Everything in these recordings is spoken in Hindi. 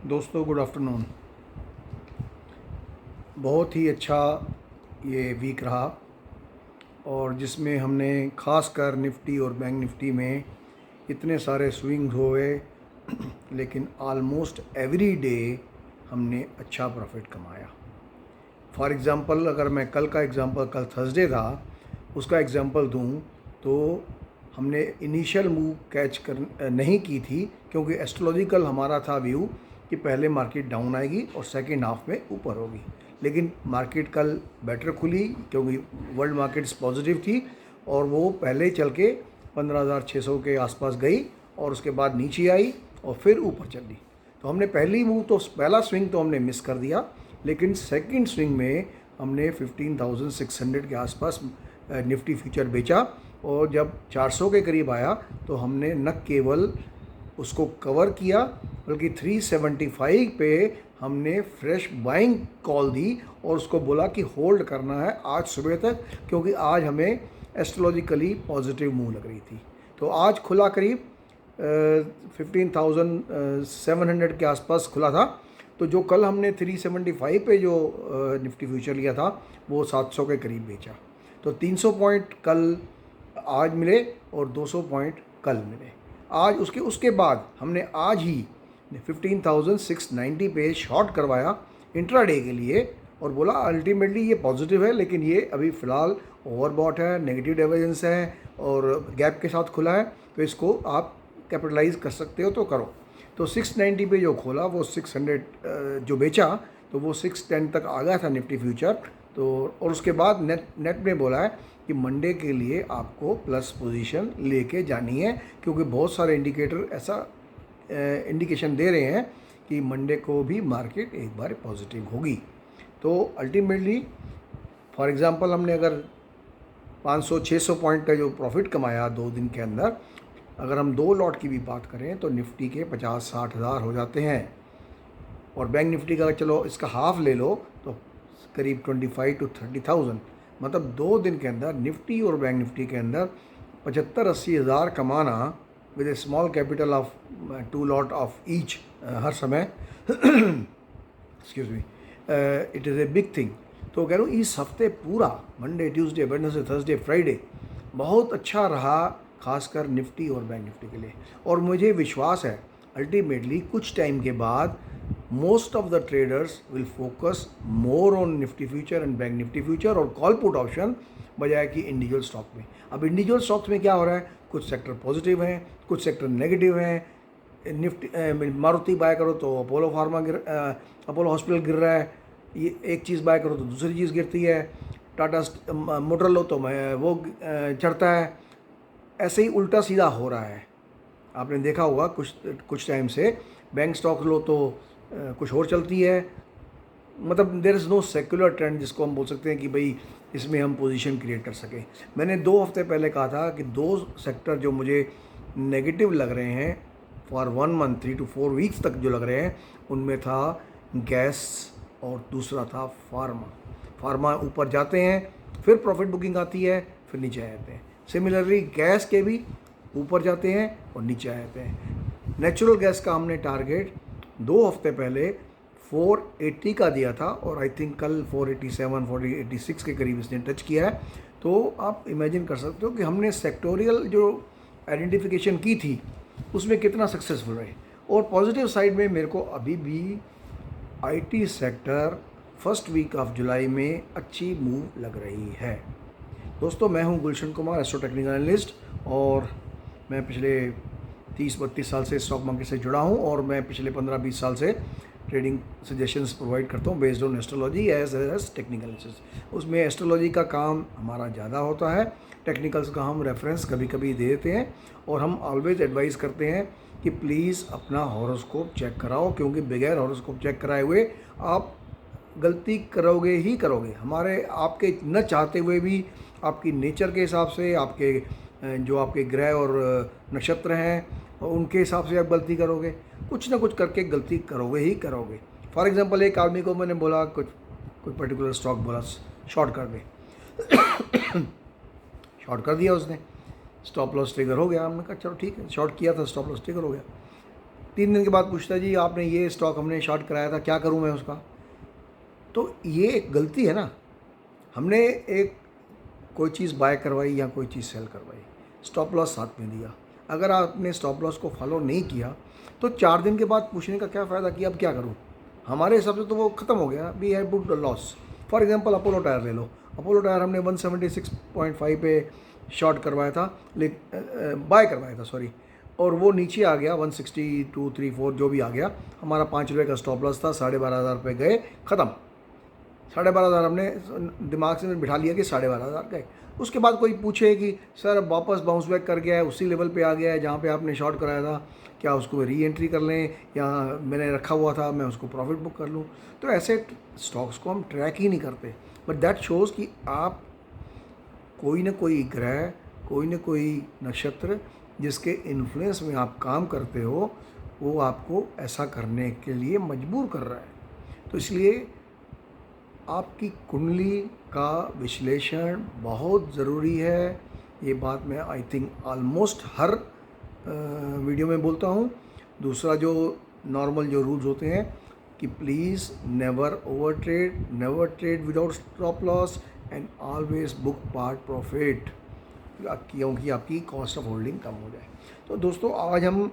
दोस्तों गुड आफ्टरनून। बहुत ही अच्छा ये वीक रहा और जिसमें हमने ख़ास कर निफ्टी और बैंक निफ्टी में इतने सारे स्विंग्स हुए लेकिन आलमोस्ट एवरी डे हमने अच्छा प्रॉफिट कमाया। फॉर एग्ज़ाम्पल अगर मैं कल का एग्ज़ाम्पल, कल थर्सडे था, उसका एग्ज़ाम्पल दूं तो हमने इनिशियल मूव कैच कर नहीं की थी क्योंकि एस्ट्रोलॉजिकल हमारा था व्यू कि पहले मार्केट डाउन आएगी और सेकेंड हाफ में ऊपर होगी। लेकिन मार्केट कल बेटर खुली क्योंकि वर्ल्ड मार्केट्स पॉजिटिव थी और वो पहले चल के 15,600 के आसपास गई और उसके बाद नीचे आई और फिर ऊपर चली। तो हमने पहला स्विंग तो हमने मिस कर दिया, लेकिन सेकंड स्विंग में हमने 15,600 के आसपास निफ्टी फ्यूचर बेचा और जब 400 के करीब आया तो हमने न केवल उसको कवर किया बल्कि 375 पे हमने फ्रेश बाइंग कॉल दी और उसको बोला कि होल्ड करना है आज सुबह तक, क्योंकि आज हमें एस्ट्रोलॉजिकली पॉजिटिव मूव लग रही थी। तो आज खुला करीब 15,700 के आसपास खुला था। तो जो कल हमने 375 पे जो निफ्टी फ्यूचर लिया था वो 700 के करीब बेचा। तो 300 पॉइंट कल आज मिले और 200 पॉइंट कल मिले। आज उसके उसके बाद हमने आज ही 15,690 पे शॉर्ट करवाया इंट्राडे के लिए और बोला अल्टीमेटली ये पॉजिटिव है, लेकिन ये अभी फ़िलहाल ओवरबॉट है, नेगेटिव डाइवर्जेंस है और गैप के साथ खुला है, तो इसको आप कैपिटलाइज कर सकते हो तो करो। तो 690 पे जो खोला वो 600 जो बेचा तो वो 610 तक आ गया था निफ्टी फ्यूचर। तो और उसके बाद नेट में बोला है कि मंडे के लिए आपको प्लस पोजीशन लेके जानी है, क्योंकि बहुत सारे इंडिकेटर ऐसा इंडिकेशन दे रहे हैं कि मंडे को भी मार्केट एक बार पॉजिटिव होगी। तो अल्टीमेटली फॉर एग्ज़ाम्पल हमने अगर 500-600 पॉइंट का जो प्रॉफिट कमाया 2 दिन के अंदर, अगर हम 2 लॉट की भी बात करें तो निफ्टी के 50-60 हज़ार हो जाते हैं और बैंक निफ्टी का चलो इसका हाफ ले लो तो करीब 25 to 30,000। मतलब 2 दिन के अंदर निफ्टी और बैंक निफ्टी के अंदर 75-80 हज़ार कमाना with a small capital of 2 lot of each हर समय excuse me, it is a big thing. तो कह रहा हूँ इस हफ्ते पूरा Monday, Tuesday, Wednesday, Thursday, Friday बहुत अच्छा रहा, खासकर निफ्टी और बैंक निफ्टी के लिए। और मुझे विश्वास है अल्टीमेटली कुछ टाइम के बाद most of the traders will focus more on Nifty future and bank Nifty future और कॉल पुट ऑप्शन बजाय कि इंडिविजुअल स्टॉक में। अब इंडिविजुअल स्टॉक्स में क्या हो रहा है, कुछ सेक्टर पॉजिटिव हैं, कुछ सेक्टर नेगेटिव हैं। निफ्टी मारुति बाय करो तो अपोलो हॉस्पिटल गिर रहा है, ये एक चीज़ बाय करो तो दूसरी चीज़ गिरती है। टाटा मोटर लो तो मैं वो चढ़ता है। ऐसे ही उल्टा सीधा हो रहा है। आपने देखा होगा कुछ टाइम से बैंक स्टॉक लो तो कुछ और चलती है। मतलब there is no secular trend जिसको हम बोल सकते हैं कि भाई इसमें हम पोजीशन क्रिएट कर सकें। मैंने 2 हफ्ते पहले कहा था कि 2 सेक्टर जो मुझे नेगेटिव लग रहे हैं फॉर 1 मंथ 3 to 4 वीक्स तक जो लग रहे हैं, उनमें था गैस और दूसरा था फार्मा ऊपर जाते हैं फिर प्रॉफिट बुकिंग आती है फिर नीचे आ जाते हैं। सिमिलरली गैस के भी ऊपर जाते हैं और नीचे आ जाते हैं। नेचुरल गैस का हमने टारगेट 2 हफ्ते पहले 480 का दिया था और आई थिंक कल 487 486 के करीब इसने टच किया है। तो आप इमेजिन कर सकते हो कि हमने सेक्टोरियल जो आइडेंटिफिकेशन की थी उसमें कितना सक्सेसफुल रहे। और पॉजिटिव साइड में मेरे को अभी भी IT sector first week of July में अच्छी मूव लग रही है। दोस्तों मैं हूं Gulshan Kumar, astro technical analyst, और मैं पिछले 30-32 साल से स्टॉक मार्केट से जुड़ा हूं और मैं पिछले 15-20 साल से ट्रेडिंग सजेशंस प्रोवाइड करता हूं based on astrology as technical analysis. उसमें एस्ट्रोलॉजी का काम हमारा ज़्यादा होता है, टेक्निकल्स का हम रेफरेंस कभी कभी दे देते हैं और हम ऑलवेज एडवाइस करते हैं कि प्लीज़ अपना हॉरोस्कोप चेक कराओ, क्योंकि बगैर हॉरोस्कोप चेक कराए हुए आप गलती करोगे ही करोगे। हमारे आपके न चाहते हुए भी आपकी नेचर के हिसाब से, आपके जो आपके ग्रह और नक्षत्र हैं उनके हिसाब से आप गलती करोगे, कुछ ना कुछ करके गलती करोगे ही करोगे। फॉर एग्जांपल एक आदमी को मैंने बोला कोई पर्टिकुलर स्टॉक बोला शॉर्ट कर दे शॉर्ट कर दिया उसने, स्टॉप लॉस ट्रिगर हो गया। हमने कहा चलो ठीक है, शॉर्ट किया था, स्टॉप लॉस ट्रिगर हो गया। 3 दिन के बाद पूछता है जी आपने ये स्टॉक हमने शॉर्ट कराया था, क्या करूं मैं उसका। तो ये एक गलती है ना। हमने एक कोई चीज़ बाय करवाई या कोई चीज़ सेल करवाई, स्टॉप लॉस साथ में दिया, अगर आपने स्टॉप लॉस को फॉलो नहीं किया तो 4 दिन के बाद पूछने का क्या फ़ायदा कि अब क्या करूं। हमारे हिसाब से तो वो ख़त्म हो गया, we have booked loss. For example Apollo tyre ले लो, अपोलो टायर हमने 176.5 पे शॉर्ट करवाया था, बाय करवाया था सॉरी, और वो नीचे आ गया 162, 3, 4 जो भी आ गया, हमारा 5 रुपये का स्टॉप लॉस था, 12,500 रुपये गए, ख़त्म। 12,500 हमने दिमाग से बिठा लिया कि 12,500 गए। उसके बाद कोई पूछे कि सर अब वापस बाउंस बैक कर गया है, उसी लेवल पे आ गया है जहाँ पे आपने शॉर्ट कराया था, क्या उसको री एंट्री कर लें या मैंने रखा हुआ था मैं उसको प्रॉफिट बुक कर लूँ। तो ऐसे स्टॉक्स को हम ट्रैक ही नहीं करते, बट दैट शोज़ कि आप कोई ना कोई ग्रह, कोई ना कोई नक्षत्र जिसके इन्फ्लुएंस में आप काम करते हो, वो आपको ऐसा करने के लिए मजबूर कर रहा है। तो इसलिए आपकी कुंडली का विश्लेषण बहुत ज़रूरी है। ये बात मैं I think almost her video में बोलता हूँ। दूसरा जो नॉर्मल जो रूल्स होते हैं कि please never over trade, never trade without stop loss and always book part profit, क्योंकि आपकी कॉस्ट ऑफ होल्डिंग कम हो जाए। तो दोस्तों आज हम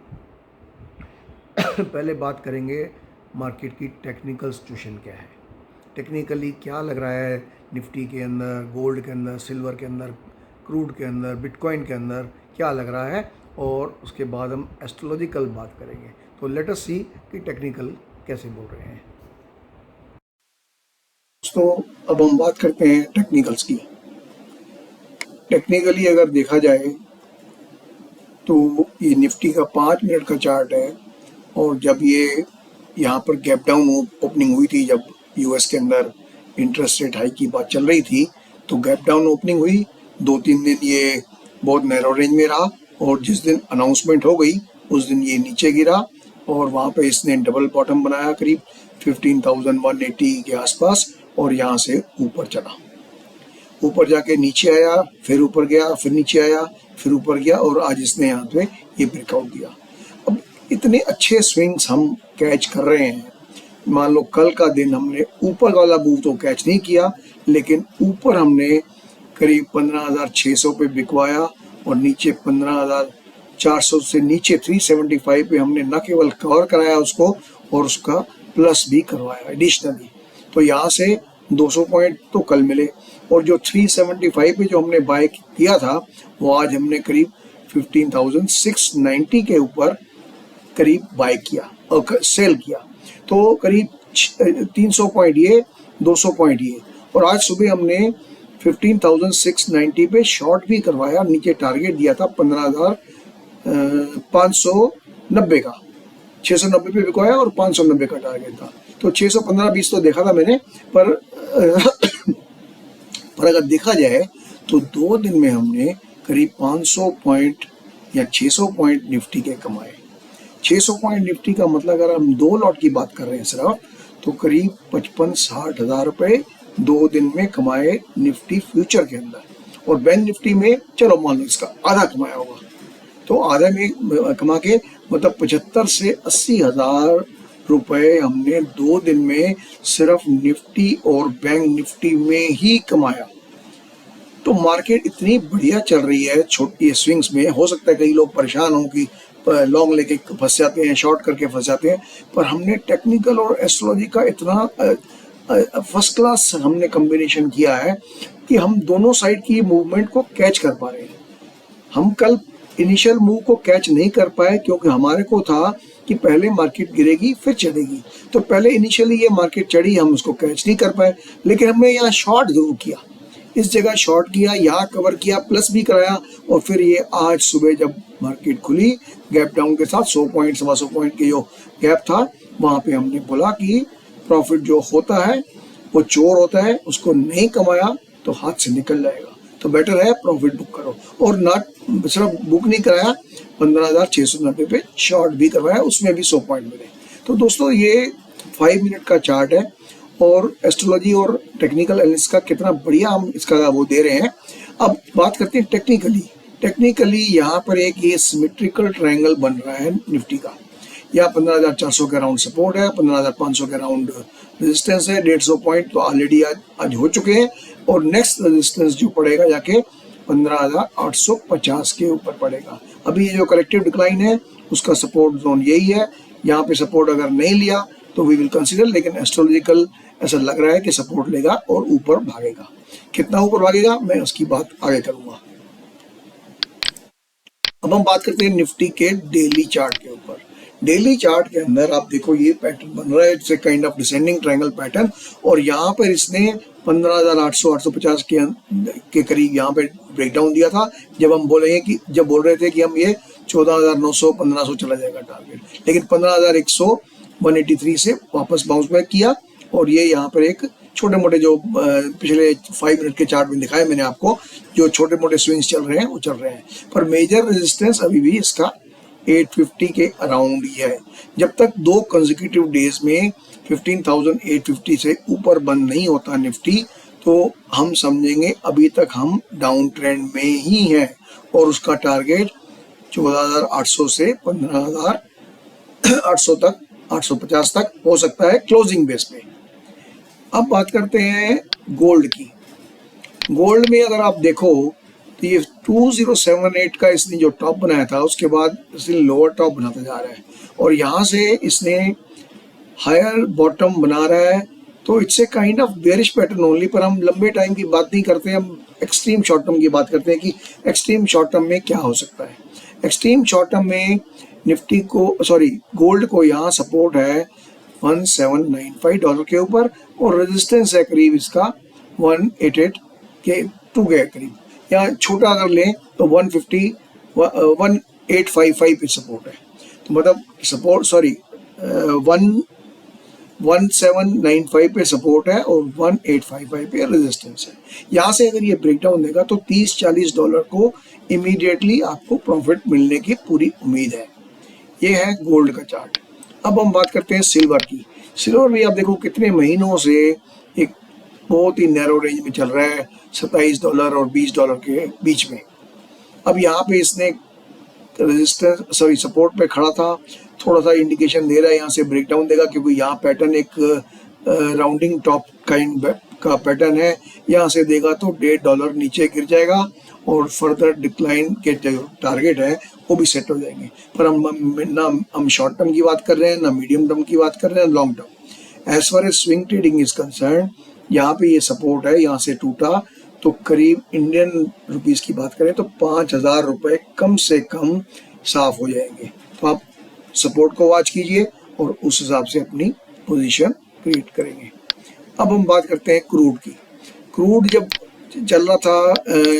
पहले बात करेंगे मार्केट की टेक्निकल सिचुएशन क्या है, टेक्निकली क्या लग रहा है निफ्टी के अंदर, गोल्ड के अंदर, सिल्वर के अंदर, क्रूड के अंदर, बिटकॉइन के अंदर क्या लग रहा है, और उसके बाद हम एस्ट्रोलॉजिकल बात करेंगे। तो लेट अस सी कि टेक्निकल कैसे बोल रहे हैं। तो अब हम बात करते हैं टेक्निकल्स की। टेक्निकली अगर देखा जाए तो ये निफ्टी का 5 मिनट का चार्ट है, और जब ये यहाँ पर गैप डाउन ओपनिंग हुई थी, जब यूएस के अंदर इंटरेस्ट रेट हाई की बात चल रही थी, तो गैप डाउन ओपनिंग हुई। 2-3 दिन ये बहुत नैरो रेंज में रहा, और जिस दिन अनाउंसमेंट हो गई उस दिन ये नीचे गिरा, और वहाँ पे इसने डबल बॉटम बनाया करीब 15,180 के आसपास, और यहाँ से ऊपर चला, ऊपर जाके नीचे आया, फिर ऊपर गया, फिर नीचे आया, फिर ऊपर गया, और आज इसने यहाँ पे ये ब्रेकआउट दिया। अब इतने अच्छे स्विंग्स हम कैच कर रहे हैं। मान लो कल का दिन हमने ऊपर वाला मूव तो कैच नहीं किया, लेकिन ऊपर हमने करीब 15,600 पे बिकवाया, और नीचे 15,400 से नीचे 375 पे हमने न केवल कवर कराया उसको, और उसका प्लस भी करवाया एडिशनली। तो यहाँ से 200 पॉइंट तो कल मिले, और जो 375 पे जो हमने बाय किया था वो आज हमने करीब 15,690 के ऊपर करीब बाय किया और सेल किया। तो करीब 300 पॉइंट ये, 200 पॉइंट ये, और आज सुबह हमने 15,690 पे शॉर्ट भी करवाया। नीचे टारगेट दिया था 15,590 का, 690 पे बिकवाया और 590 का टारगेट था। तो 615-20 तो देखा था मैंने, पर अगर देखा जाए तो 2 दिन में हमने करीब 500 पॉइंट या 600 पॉइंट निफ्टी के कमाए। 600 पॉइंट निफ्टी का मतलब अगर हम 2 लॉट की बात कर रहे हैं सिर्फ, तो करीब 55-60 हज़ार रुपये 2 दिन में कमाए निफ्टी फ्यूचर के अंदर। और बैंक निफ्टी में चलो मान लो इसका आधा कमाया होगा, तो आधा में कमा के मतलब 75 से 80 हज़ार रुपये हमने 2 दिन में सिर्फ निफ्टी और बैंक निफ्टी में ही कमाया। तो मार्केट इतनी बढ़िया चल रही है छोटी स्विंग्स में। हो सकता है कई लोग परेशान हों कि लॉन्ग लेके फंस जाते हैं, शॉर्ट करके फंस जाते हैं, पर हमने टेक्निकल और एस्ट्रोलॉजी का इतना फर्स्ट क्लास हमने कॉम्बिनेशन किया है कि हम दोनों साइड की मूवमेंट को कैच कर पा रहे हैं। हम कल इनिशियल मूव को कैच नहीं कर पाए क्योंकि हमारे को था कि पहले मार्केट गिरेगी फिर चढ़ेगी, तो पहले इनिशियली ये मार्केट चढ़ी, हम उसको कैच नहीं कर पाए। लेकिन हमने यहाँ शॉर्ट जरूर किया, इस जगह शॉर्ट किया, यहाँ कवर किया, प्लस भी कराया, और फिर ये आज सुबह जब मार्केट खुली गैप डाउन के साथ 100 पॉइंट 125 पॉइंट के जो गैप था, वहाँ पे हमने बोला कि प्रॉफिट जो होता है वो चोर होता है, उसको नहीं कमाया तो हाथ से निकल जाएगा, तो बेटर है प्रॉफिट बुक करो। और नॉट सिर्फ बुक नहीं कराया, 15,690 पे शॉर्ट भी करवाया, उसमें भी 100 पॉइंट मिले। तो दोस्तों ये 5 मिनट का चार्ट है, और एस्ट्रोलॉजी और टेक्निकल एनालिसिस का कितना बढ़िया हम इसका वो दे रहे हैं। अब बात करते हैं टेक्निकली। यहाँ पर एक ये सिमेट्रिकल ट्रायंगल बन रहा है निफ्टी का। या 15,400 के अराउंड सपोर्ट है, 15,500 के अराउंड रेजिस्टेंस है। 150 पॉइंट तो ऑलरेडी आज हो चुके हैं और नेक्स्ट रेजिस्टेंस जो पड़ेगा जाके 15,850 के ऊपर पड़ेगा। अभी ये जो करेक्टिव डिक्लाइन है उसका सपोर्ट जोन यही है। यहाँ पे सपोर्ट अगर नहीं लिया तो वी विल कंसिडर, लेकिन एस्ट्रोलॉजिकल ऐसा लग रहा है कि सपोर्ट लेगा और ऊपर भागेगा। कितना ऊपर भागेगा मैं उसकी बात आगे करूंगा। अब हम बात करते हैं निफ्टी के डेली चार्ट के ऊपर। डेली चार्ट के अंदर आप देखो ये पैटर्न बन रहा है, it's a kind of descending triangle pattern, और यहाँ पर इसने 15,800-850 के करीब यहाँ पे ब्रेकडाउन दिया था। जब हम बोल रहे थे कि हम ये 14,900-1500 चला जाएगा टारगेट, लेकिन 15,100 183 से वापस बाउंस बैक किया और ये यहाँ पर एक छोटे मोटे जो पिछले 5 मिनट के चार्ट में दिखाए मैंने आपको, जो छोटे मोटे स्विंग्स चल रहे हैं वो चल रहे हैं, पर मेजर रेजिस्टेंस अभी भी इसका 850 के अराउंड ही है। जब तक 2 कंसेक्यूटिव डेज में 15,850 से ऊपर बंद नहीं होता निफ्टी, तो हम समझेंगे अभी तक हम डाउन ट्रेंड में ही हैं और उसका टारगेट 14,800 से 15,800 तक, 850 तक हो सकता है क्लोजिंग बेस पे। अब बात करते हैं गोल्ड की। गोल्ड में अगर आप देखो तो ये 2078 का इसने जो टॉप बनाया था उसके बाद इसने लोअर टॉप बनाता जा रहा है और यहाँ से इसने हायर बॉटम बना रहा है, तो it's a kind of bearish pattern only. पर हम लंबे टाइम की बात नहीं करते, हम एक्सट्रीम शॉर्ट टर्म की बात करते हैं कि एक्सट्रीम शॉर्ट टर्म में क्या हो सकता है। एक्सट्रीम शॉर्ट टर्म में निफ्टी को गोल्ड को यहाँ सपोर्ट है $1795 के ऊपर और रेजिस्टेंस है करीब इसका 188 के करीब, या छोटा अगर लें तो 1855 पे सपोर्ट है। तो मतलब सपोर्ट 1795 पे सपोर्ट है और 1855 पे रेजिस्टेंस है। यहाँ से अगर ये ब्रेकडाउन देगा तो $30-40 को इमीडिएटली आपको प्रॉफिट मिलने की पूरी उम्मीद है। ये है गोल्ड का चार्ट। अब हम बात करते हैं सिल्वर की। सिल्वर भी आप देखो कितने महीनों से एक बहुत ही नैरो रेंज में चल रहा है, $27 और $20 के बीच में। अब यहाँ पे इसने सपोर्ट पे खड़ा था, थोड़ा सा इंडिकेशन दे रहा है यहाँ से ब्रेकडाउन देगा, क्योंकि यहाँ पैटर्न एक राउंडिंग टॉप काइंड का पैटर्न है। यहाँ से देगा तो $1.5 नीचे गिर जाएगा और फर्दर डिक्लाइन के जो टारगेट है वो भी सेट हो जाएंगे। पर हम शॉर्ट टर्म की बात कर रहे हैं, ना मीडियम टर्म की बात कर रहे हैं, long term. As far as swing trading is concern, यहाँ पे ये सपोर्ट है, यहाँ से टूटा तो करीब इंडियन रुपीस की बात करें तो 5,000 रुपये कम से कम साफ हो जाएंगे। तो आप सपोर्ट को वॉच कीजिए और उस हिसाब से अपनी पोजीशन क्रिएट करेंगे। अब हम बात करते हैं क्रूड की। क्रूड जब चल रहा था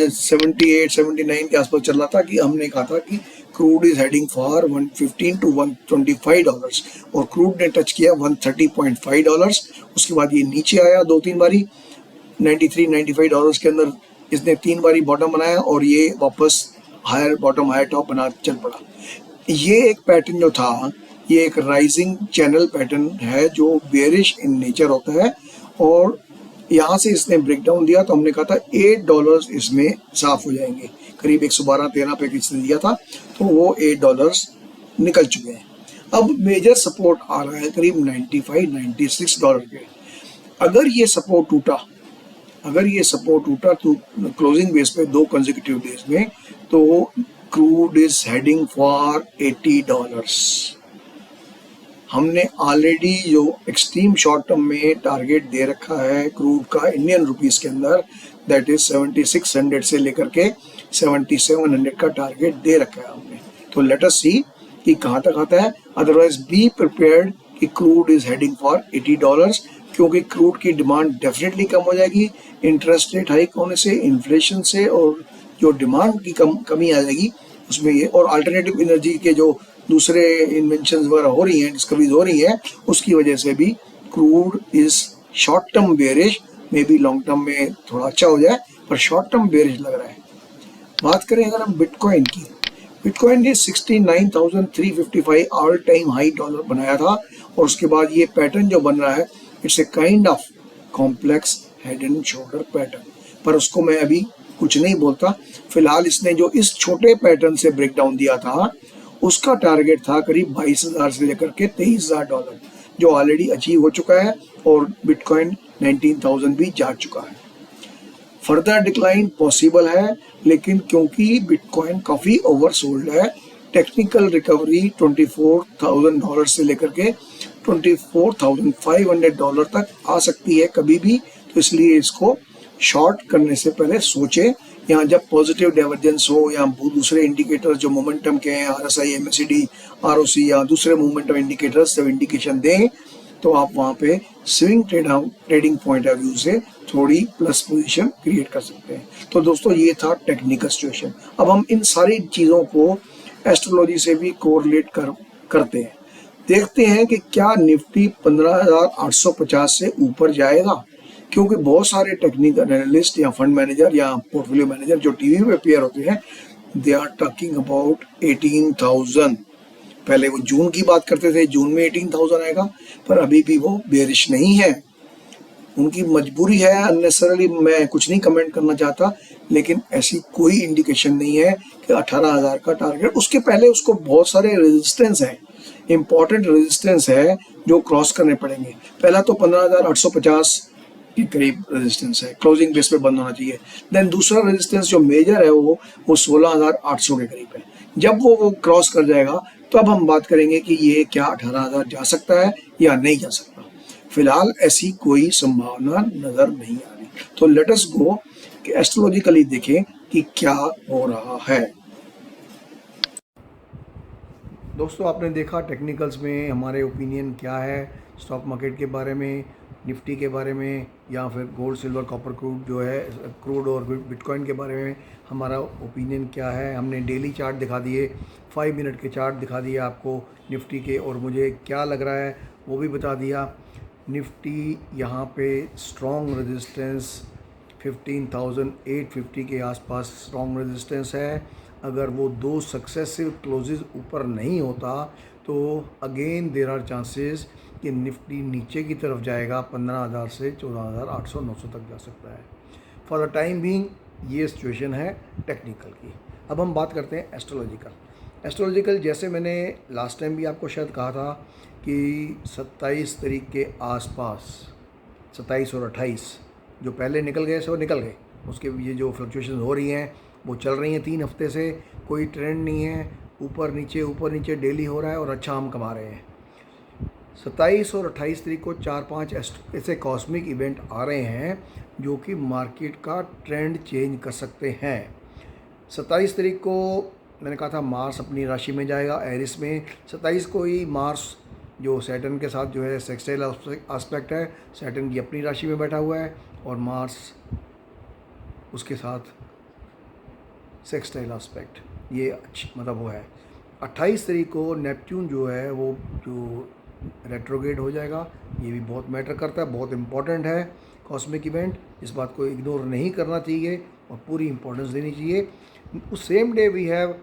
78-79 के आसपास चल रहा था, कि हमने कहा था कि crude is heading for $115 to $125 और क्रूड ने टच किया $130.5। उसके बाद ये नीचे आया 2-3 बारी, $93-95 के अंदर इसने 3 बारी बॉटम बनाया और ये वापस हायर बॉटम हायर टॉप बना चल पड़ा। ये एक पैटर्न जो था ये एक राइजिंग चैनल पैटर्न है जो बेरिश इन नेचर होता है, और यहाँ से इसने ब्रेकडाउन दिया तो हमने कहा था $8 इसमें साफ हो जाएंगे। करीब 112-13 पे किसने दिया था, तो वो $8 निकल चुके हैं। अब मेजर सपोर्ट आ रहा है करीब $95-96 के। अगर ये सपोर्ट टूटा तो क्लोजिंग बेस पे 2 कंसेक्यूटिव डेज में, तो क्रूड इज हेडिंग फॉर $80। हमने ऑलरेडी जो एक्सट्रीम शॉर्ट टर्म में टारगेट दे रखा है क्रूड का इंडियन रुपीस के अंदर, दैट इज 7600 से लेकर के 7700 का टारगेट दे रखा है हमने। तो लेट अस सी कि कहाँ तक आता है। अदरवाइज बी प्रिपेयर्ड कि क्रूड इज हेडिंग फॉर $80, क्योंकि क्रूड की डिमांड डेफिनेटली कम हो जाएगी इंटरेस्ट रेट हाइक होने से, इन्फ्लेशन से, और जो डिमांड की कमी आ जाएगी उसमें ये, और अल्टरनेटिव एनर्जी के जो दूसरे इन्वेंशन वगैरह हो रही हैं, डिस्कवरीज हो रही हैं, उसकी वजह से भी crude is short term bearish. May be long term में थोड़ा अच्छा हो जाए, पर शॉर्ट टर्म बेरिश लग रहा है। बात करें अगर हम बिटकॉइन की, बिटकॉइन ने 69,355 ऑल टाइम हाई डॉलर बनाया था, और उसके बाद ये पैटर्न जो बन रहा है it's a kind of complex head and shoulder pattern, पर उसको मैं अभी कुछ नहीं बोलता। फिलहाल इसने जो इस छोटे पैटर्न से ब्रेकडाउन दिया था उसका टारगेट था करीब 22,000 से लेकर के $23,000, जो ऑलरेडी अचीव हो चुका है और बिटकॉइन 19,000 भी जा चुका है। फर्दर डिक्लाइन पॉसिबल है, लेकिन क्योंकि बिटकॉइन काफ़ी ओवरसोल्ड है, टेक्निकल रिकवरी $24,000 से लेकर के $24,500 तक आ सकती है कभी भी, तो इसलिए इसको शॉर्ट करने से पहले सोचें। यहाँ जब पॉजिटिव डाइवर्जेंस हो या दूसरे इंडिकेटर्स जो मोमेंटम के हैं, RSI, MACD, ROC या दूसरे मोमेंटम इंडिकेटर्स जब इंडिकेशन दें, तो आप वहाँ पे swing trading point of view से थोड़ी प्लस पोजीशन क्रिएट कर सकते हैं। तो दोस्तों ये था टेक्निकल सिचुएशन। अब हम इन सारी चीज़ों को एस्ट्रोलॉजी से भी कोरिलेट करते हैं। देखते हैं कि क्या निफ्टी 15,850 से ऊपर जाएगा, क्योंकि बहुत सारे टेक्निकल एनालिस्ट या फंड मैनेजर या पोर्टफोलियो मैनेजर जो टीवी पे अपियर होते हैं, दे आर टॉकिंग अबाउट 18,000। पहले वो जून की बात करते थे, जून में 18,000 आएगा, पर अभी भी वो बेरिश नहीं है, उनकी मजबूरी है। अननेसेसरली मैं कुछ नहीं कमेंट करना चाहता, लेकिन ऐसी कोई इंडिकेशन नहीं है कि 18,000 का टारगेट। उसके पहले उसको बहुत सारे रेजिस्टेंस है, इंपॉर्टेंट रेजिस्टेंस है जो क्रॉस करने पड़ेंगे। पहला तो 15,850 के करीब रेजिस्टेंस है, क्लोजिंग बेस पे बंद होना चाहिए। देन दूसरा रेजिस्टेंस जो मेजर है वो 16,800 के करीब है। जब वो क्रॉस कर जाएगा, तो अब हम बात करेंगे कि ये क्या 18,000 जा सकता है या नहीं जा सकता। फिलहाल ऐसी कोई संभावना नजर नहीं आ रही। तो लेट अस गो कि एस्ट्रोलॉजिकली देखें कि क्या हो रहा है। दोस्तों आपने देखा टेक्निकल्स में हमारे ओपिनियन क्या है स्टॉक मार्केट के बारे में, निफ्टी के बारे में, या फिर गोल्ड सिल्वर कॉपर क्रूड जो है क्रूड और बिटकॉइन के बारे में हमारा ओपिनियन क्या है। हमने डेली चार्ट दिखा दिए, 5 मिनट के चार्ट दिखा दिए आपको निफ्टी के, और मुझे क्या लग रहा है वो भी बता दिया। निफ्टी यहाँ पे स्ट्रॉन्ग रेजिस्टेंस 15,850 के आसपास स्ट्रॉन्ग रेजिस्टेंस है। अगर वो 2 सक्सेसिव क्लोजेस ऊपर नहीं होता, तो अगेन देर आर चांसेस कि निफ्टी नीचे की तरफ जाएगा, 15,000 से 14,800 900 तक जा सकता है। फॉर द टाइम बीइंग ये सिचुएशन है टेक्निकल की। अब हम बात करते हैं एस्ट्रोलॉजिकल। जैसे मैंने लास्ट टाइम भी आपको शायद कहा था कि 27 तारीख के आसपास, 27 और 28 जो पहले निकल गए सो निकल गए, उसके ये जो फ्लक्चुएशन हो रही हैं वो चल रही हैं 3 हफ्ते से, कोई ट्रेंड नहीं है, ऊपर नीचे डेली हो रहा है और अच्छा हम कमा रहे हैं। 27 और 28 तारीख को 4-5 ऐसे कॉस्मिक इवेंट आ रहे हैं जो कि मार्केट का ट्रेंड चेंज कर सकते हैं। 27 तारीख को मैंने कहा था मार्स अपनी राशि में जाएगा, एरिस में। 27 को ही मार्स जो सैटर्न के साथ जो है सेक्सटाइल एस्पेक्ट है, सैटर्न की अपनी राशि में बैठा हुआ है और मार्स उसके साथ सेक्सटाइल एस्पेक्ट, ये अच्छी मतलब वो है। 28 तारीख को नेपच्यून जो है वो जो रेट्रोगेट हो जाएगा, ये भी बहुत मैटर करता है, बहुत इंपॉर्टेंट है कॉस्मिक इवेंट। इस बात को इग्नोर नहीं करना चाहिए और पूरी इंपॉर्टेंस देनी चाहिए। उस same day we have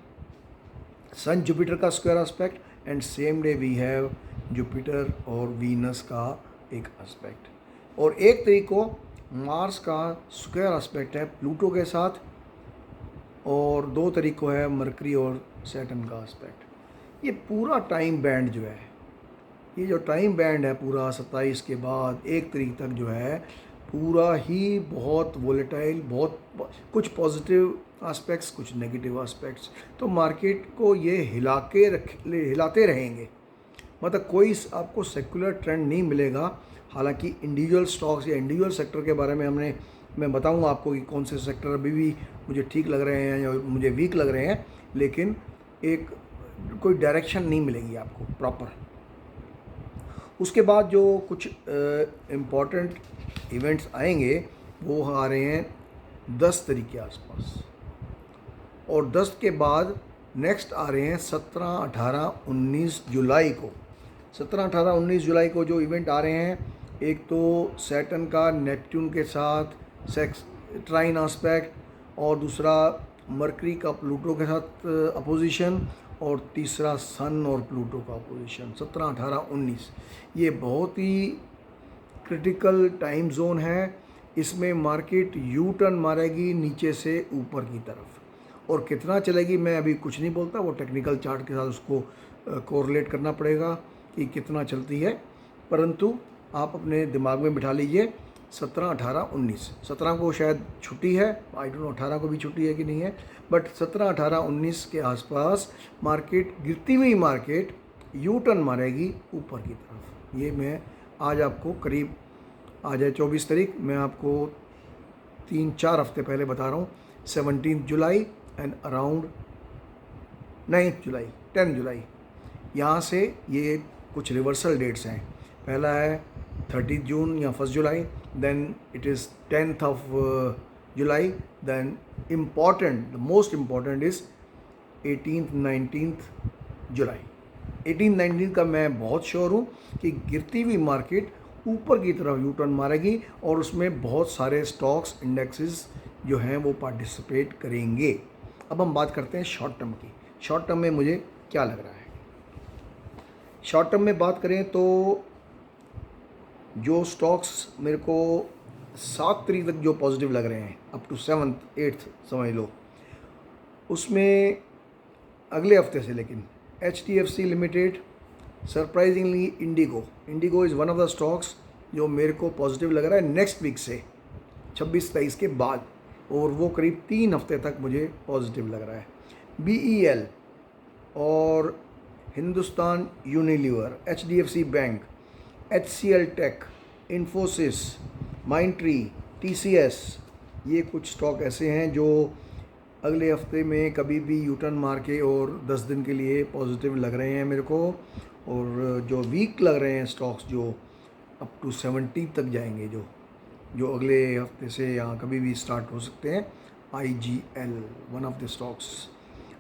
sun Jupiter का square aspect and same day we have Jupiter और वीनस का एक एस्पेक्ट। और 1 तारीख को मार्स का स्क्वायर एस्पेक्ट है प्लूटो के साथ, और 2 तारीख को है मरकरी और सैटर्न का एस्पेक्ट। ये पूरा टाइम बैंड जो है, ये जो टाइम बैंड है पूरा 27 के बाद 1 तारीख तक जो है, पूरा ही बहुत वोलेटाइल, बहुत कुछ पॉजिटिव एस्पेक्ट्स, कुछ नेगेटिव एस्पेक्ट्स। तो मार्केट को ये हिलाते रहेंगे, मतलब कोई आपको सेक्युलर ट्रेंड नहीं मिलेगा। हालांकि इंडिविजुअल स्टॉक्स या इंडिविजुअल सेक्टर के बारे में मैं बताऊंगा आपको कि कौन से सेक्टर अभी भी मुझे ठीक लग रहे हैं या मुझे वीक लग रहे हैं, लेकिन एक कोई डायरेक्शन नहीं मिलेगी आपको प्रॉपर। उसके बाद जो कुछ इम्पॉर्टेंट इवेंट्स आएंगे वो आ रहे हैं 10 तारीख के आसपास, और 10 के बाद नेक्स्ट आ रहे हैं 17, 18, 19 जुलाई को। 17, 18, 19 जुलाई को जो इवेंट आ रहे हैं, एक तो सैटर्न का नेपट्यून के साथ ट्राइन एस्पेक्ट, और दूसरा मरकरी का प्लूटो के साथ अपोजिशन, और तीसरा सन और प्लूटो का अपोजिशन 17, 18, 19। ये बहुत ही क्रिटिकल टाइम जोन है। इसमें मार्केट यू टर्न मारेगी नीचे से ऊपर की तरफ, और कितना चलेगी मैं अभी कुछ नहीं बोलता, वो टेक्निकल चार्ट के साथ उसको कोरिलेट करना पड़ेगा कि कितना चलती है। परंतु आप अपने दिमाग में बिठा लीजिए 17, 18, 19, 17 को शायद छुट्टी है, आई डोंट नो 18 को भी छुट्टी है कि नहीं है, बट 17, 18, 19 के आसपास मार्केट, गिरती हुई मार्केट यू टर्न मारेगी ऊपर की तरफ। ये मैं आज आपको करीब, आज है 24 तारीख, मैं आपको 3-4 हफ्ते पहले बता रहा हूँ। 17 जुलाई एंड अराउंड 9 जुलाई, 10 जुलाई, यहाँ से ये कुछ रिवर्सल डेट्स हैं। पहला है 30 जून या 1 July, then it is 10th of July, then important, the most important is 18th 19th July. 18, 19 का मैं बहुत श्योर हूँ कि गिरती हुई मार्केट ऊपर की तरफ यू टर्न मारेगी और उसमें बहुत सारे स्टॉक्स, इंडेक्सेस जो हैं वो पार्टिसिपेट करेंगे। अब हम बात करते हैं शॉर्ट टर्म की। शॉर्ट टर्म में मुझे क्या लग रहा है? शॉर्ट टर्म में बात करें तो जो स्टॉक्स मेरे को 7 तारीख तक जो पॉजिटिव लग रहे हैं, अप टू 7th 8th समझ लो, उसमें अगले हफ्ते से लेकिन HDFC limited, surprisingly Indigo is one of the stocks जो मेरे को पॉजिटिव लग रहा है नेक्स्ट वीक से 26-23 के बाद, और वो करीब 3 हफ्ते तक मुझे पॉजिटिव लग रहा है। BEL और Hindustan Unilever, HDFC bank, HCL tech, Infosys, Mindtree, TCS, ये कुछ स्टॉक ऐसे हैं जो अगले हफ्ते में कभी भी यू टर्न मार के और 10 दिन के लिए पॉजिटिव लग रहे हैं मेरे को। और जो वीक लग रहे हैं स्टॉक्स जो अप टू 70 तक जाएंगे, जो अगले हफ्ते से यहाँ कभी भी स्टार्ट हो सकते हैं। IGL one of the stocks,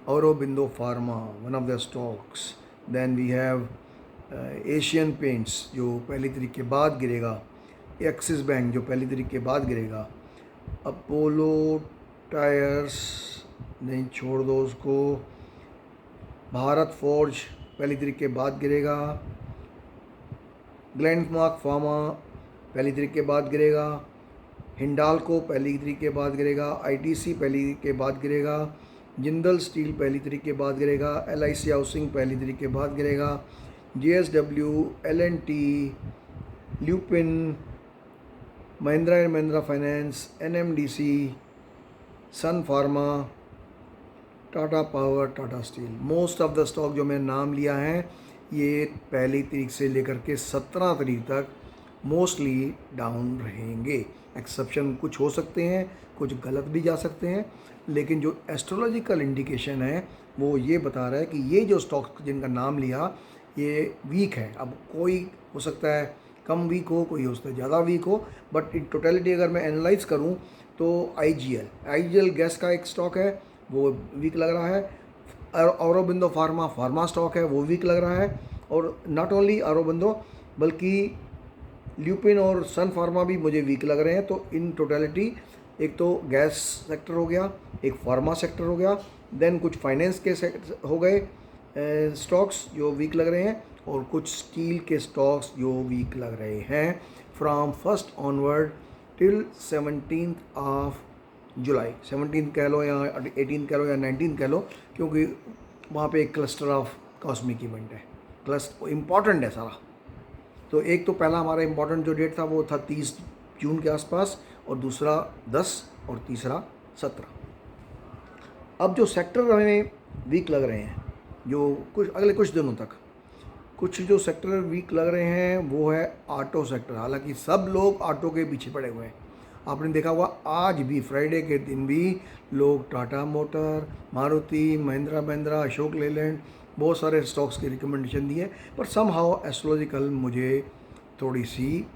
Aurobindo pharma one of the stocks, then we have Asian paints जो पहली तारीख के बाद गिरेगा, एक्सिस बैंक जो पहली तारीख के बाद गिरेगा, अपोलो टायर्स नहीं, छोड़ दो उसको, भारत फोर्ज पहली तारीख के बाद गिरेगा, ग्लेनमार्क फार्मा पहली तारीख के बाद गिरेगा, हिंडाल्को पहली तारीख के बाद गिरेगा, ITC पहली तारीख के बाद गिरेगा, जिंदल स्टील पहली तारीख के बाद गिरेगा, LIC हाउसिंग पहली तारीख के बाद गिरेगा, JSW, L&T, Lupin, Mahindra and Mahindra finance, NMDC, Sun pharma, Tata power, Tata steel, most of the stock जो मैंने नाम लिया है ये पहली तारीख से लेकर के 17 तारीख तक मोस्टली डाउन रहेंगे। एक्सेप्शन कुछ हो सकते हैं, कुछ गलत भी जा सकते हैं, लेकिन जो एस्ट्रोलॉजिकल इंडिकेशन है वो ये बता रहा है कि ये जो स्टॉक जिनका नाम लिया ये वीक है। अब कोई हो सकता है कम वीक हो, कोई हो सकता है ज़्यादा वीक हो, बट इन टोटलिटी अगर मैं एनालाइज करूं तो IGL गैस का एक स्टॉक है वो वीक लग रहा है। औरोबिंदो फार्मा स्टॉक है वो वीक लग रहा है। और नॉट ओनली औरोबिंदो बल्कि ल्यूपिन और सन फार्मा भी मुझे वीक लग रहे हैं। तो इन टोटलिटी एक तो गैस सेक्टर हो गया, एक फार्मा सेक्टर हो गया, देन कुछ फाइनेंस के हो गए स्टॉक्स जो वीक लग रहे हैं, और कुछ स्टील के स्टॉक्स जो वीक लग रहे हैं from 1st onward till 17th of July. 17 कह लो या 18 कह लो या 19 कह लो, क्योंकि वहाँ पे एक क्लस्टर ऑफ कॉस्मिक इवेंट है, इम्पॉर्टेंट है सारा। तो एक तो पहला हमारा इम्पॉर्टेंट जो डेट था वो था 30 जून के आसपास, और दूसरा 10 और तीसरा 17। अब जो सेक्टर हमें वीक लग रहे हैं जो अगले कुछ दिनों तक, कुछ जो सेक्टर वीक लग रहे हैं वो है ऑटो सेक्टर। हालांकि सब लोग ऑटो के पीछे पड़े हुए हैं। आपने देखा हुआ आज भी फ्राइडे के दिन भी लोग टाटा मोटर, मारुति, महिंद्रा, अशोक लेलैंड, बहुत सारे स्टॉक्स की रिकमेंडेशन दी है, पर सम हाउ एस्ट्रोलॉजिकल मुझे थोड़ी सी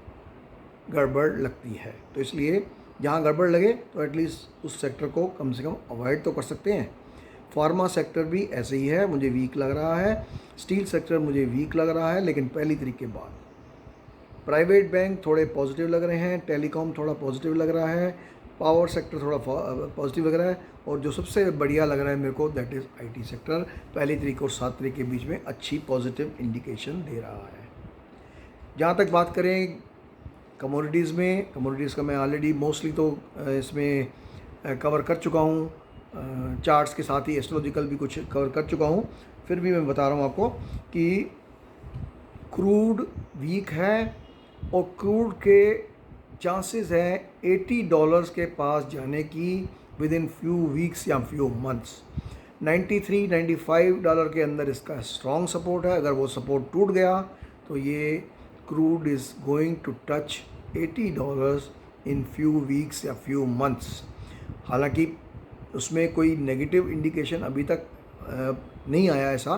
गड़बड़ लगती है। तो इसलिए जहाँ गड़बड़ लगे तो एटलीस्ट उस सेक्टर को कम से कम अवॉइड तो कर सकते हैं। फार्मा सेक्टर भी ऐसे ही है, मुझे वीक लग रहा है। स्टील सेक्टर मुझे वीक लग रहा है, लेकिन पहली तारीख के बाद। प्राइवेट बैंक थोड़े पॉजिटिव लग रहे हैं, टेलीकॉम थोड़ा पॉजिटिव लग रहा है, पावर सेक्टर थोड़ा पॉजिटिव लग रहा है, और जो सबसे बढ़िया लग रहा है मेरे को दैट इज़ IT सेक्टर। पहली तारीख और 7 तारीख के बीच में अच्छी पॉजिटिव इंडिकेशन दे रहा है। जहाँ तक बात करें कमोडिटीज़ में, कमोडिटीज़ का मैं ऑलरेडी मोस्टली तो इसमें कवर कर चुका हूँ। चार्ट्स के साथ ही एस्ट्रोलॉजिकल भी कुछ कवर कर चुका हूँ, फिर भी मैं बता रहा हूँ आपको कि क्रूड वीक है और क्रूड के चांसेस हैं $80 के पास जाने की विद इन फ्यू वीक्स या फ्यू मंथ्स। $93-95 के अंदर इसका स्ट्रॉन्ग सपोर्ट है। अगर वो सपोर्ट टूट गया तो ये crude is going to touch $80 in few weeks या फ्यू मंथ्स। हालांकि उसमें कोई नेगेटिव इंडिकेशन अभी तक नहीं आया ऐसा,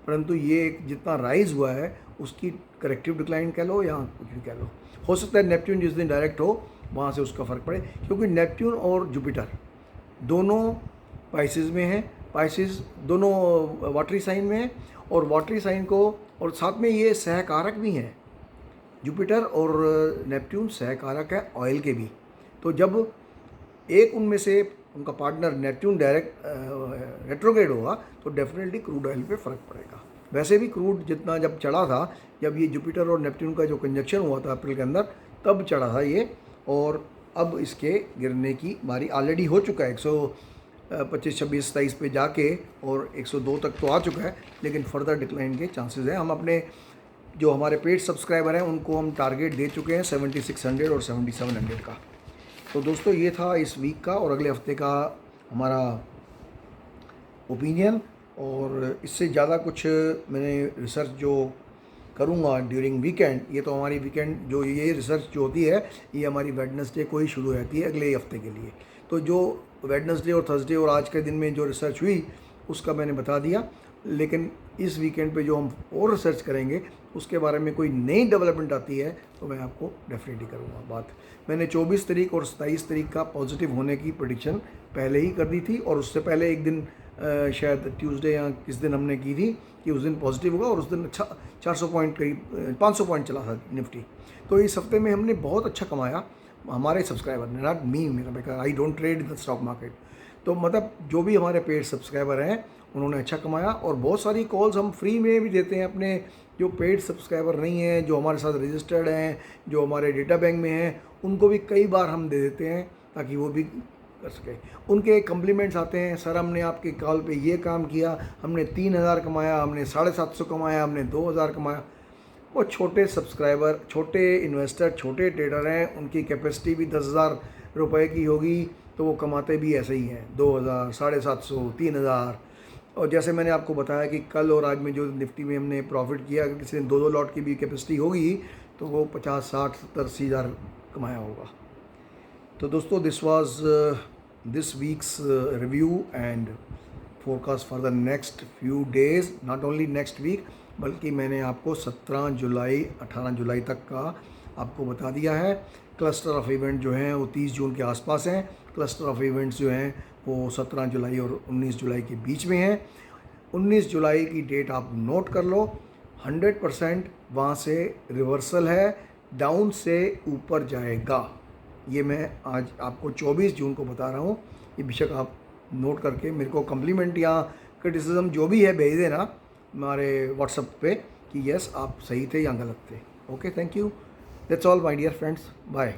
परंतु ये जितना राइज हुआ है उसकी करेक्टिव डिक्लाइन कह लो या कुछ भी कह लो। हो सकता है नेपट्यून जिस दिन डायरेक्ट हो वहाँ से उसका फ़र्क पड़े, क्योंकि नेपट्यून और जुपिटर दोनों पाइसेस में है, पाइसेस दोनों वाटरी साइन में है, और वाटरी साइन को और साथ में ये सहकारक भी हैं। जुपिटर और नेपट्यून सहकारक है ऑयल के भी। तो जब एक उनमें से उनका पार्टनर नेपट्यून डायरेक्ट रेट्रोग्रेड होगा तो डेफिनेटली क्रूड ऑयल पे फ़र्क पड़ेगा। वैसे भी क्रूड जितना जब चढ़ा था, जब ये जुपिटर और नेपट्यून का जो कंजक्शन हुआ था अप्रैल के अंदर, तब चढ़ा था ये, और अब इसके गिरने की बारी ऑलरेडी हो चुका है। 125, 26, 27 पे जाके और 102 तक तो आ चुका है, लेकिन फर्दर डिक्लाइन के चांसेस हैं। हम अपने जो हमारे पेड सब्सक्राइबर हैं उनको हम टारगेट दे चुके हैं 7600 और 7700 का। तो दोस्तों ये था इस वीक का और अगले हफ्ते का हमारा ओपिनियन, और इससे ज़्यादा कुछ मैंने रिसर्च जो करूँगा ड्यूरिंग वीकेंड, ये तो हमारी वीकेंड जो ये रिसर्च जो होती है ये हमारी वेडनेसडे को ही शुरू रहती है अगले हफ्ते के लिए। तो जो वेडनेसडे और थर्सडे और आज के दिन में जो रिसर्च हुई उसका मैंने बता दिया, लेकिन इस वीकेंड पे जो हम और रिसर्च करेंगे उसके बारे में कोई नई डेवलपमेंट आती है तो मैं आपको डेफिनेटली करूँगा बात। मैंने 24 तारीख और 27 तारीख का पॉजिटिव होने की प्रेडिक्शन पहले ही कर दी थी, और उससे पहले एक दिन शायद ट्यूसडे या किस दिन हमने की थी कि उस दिन पॉजिटिव होगा, और उस दिन अच्छा 400 पॉइंट करीब 500 पॉइंट चला था निफ्टी। तो इस हफ्ते में हमने बहुत अच्छा कमाया, हमारे सब्सक्राइबर ने, नॉट मी, मेरा I don't trade the stock market. तो मतलब जो भी हमारे पेड सब्सक्राइबर हैं उन्होंने अच्छा कमाया, और बहुत सारी कॉल्स हम फ्री में भी देते हैं अपने जो पेड सब्सक्राइबर नहीं हैं, जो हमारे साथ रजिस्टर्ड हैं, जो हमारे डेटा बैंक में हैं, उनको भी कई बार हम दे देते हैं ताकि वो भी कर सके। उनके कम्प्लीमेंट्स आते हैं, सर हमने आपके कॉल पे ये काम किया, हमने 3000 कमाया, हमने 750 कमाया, हमने 2000 कमाया। वो छोटे सब्सक्राइबर, छोटे इन्वेस्टर, छोटे ट्रेडर हैं, उनकी कैपेसिटी भी 10,000 रुपये की होगी, तो वो कमाते भी ऐसे ही हैं 2000, 750, 3000। और जैसे मैंने आपको बताया कि कल और आज में जो निफ्टी में हमने प्रॉफिट किया, अगर किसी ने 2-2 लॉट की भी कैपेसिटी होगी तो वो 50, 60, 70, 80,000 कमाया होगा। तो दोस्तों this was this week's review and forecast for the next few days, not only next week, बल्कि मैंने आपको 17 जुलाई 18 जुलाई तक का आपको बता दिया है। क्लस्टर ऑफ इवेंट जो हैं वो 30 जून के आसपास हैं, क्लस्टर ऑफ इवेंट्स जो हैं वो 17 जुलाई और 19 जुलाई के बीच में हैं। 19 जुलाई की डेट आप नोट कर लो, 100% वहाँ से रिवर्सल है, डाउन से ऊपर जाएगा। ये मैं आज आपको 24 जून को बता रहा हूँ, ये बेशक आप नोट करके मेरे को कम्प्लीमेंट या क्रिटिसिज्म जो भी है भेज देना हमारे व्हाट्सएप पे कि यस आप सही थे या गलत थे। Okay, thank you, that's all my dear friends, bye.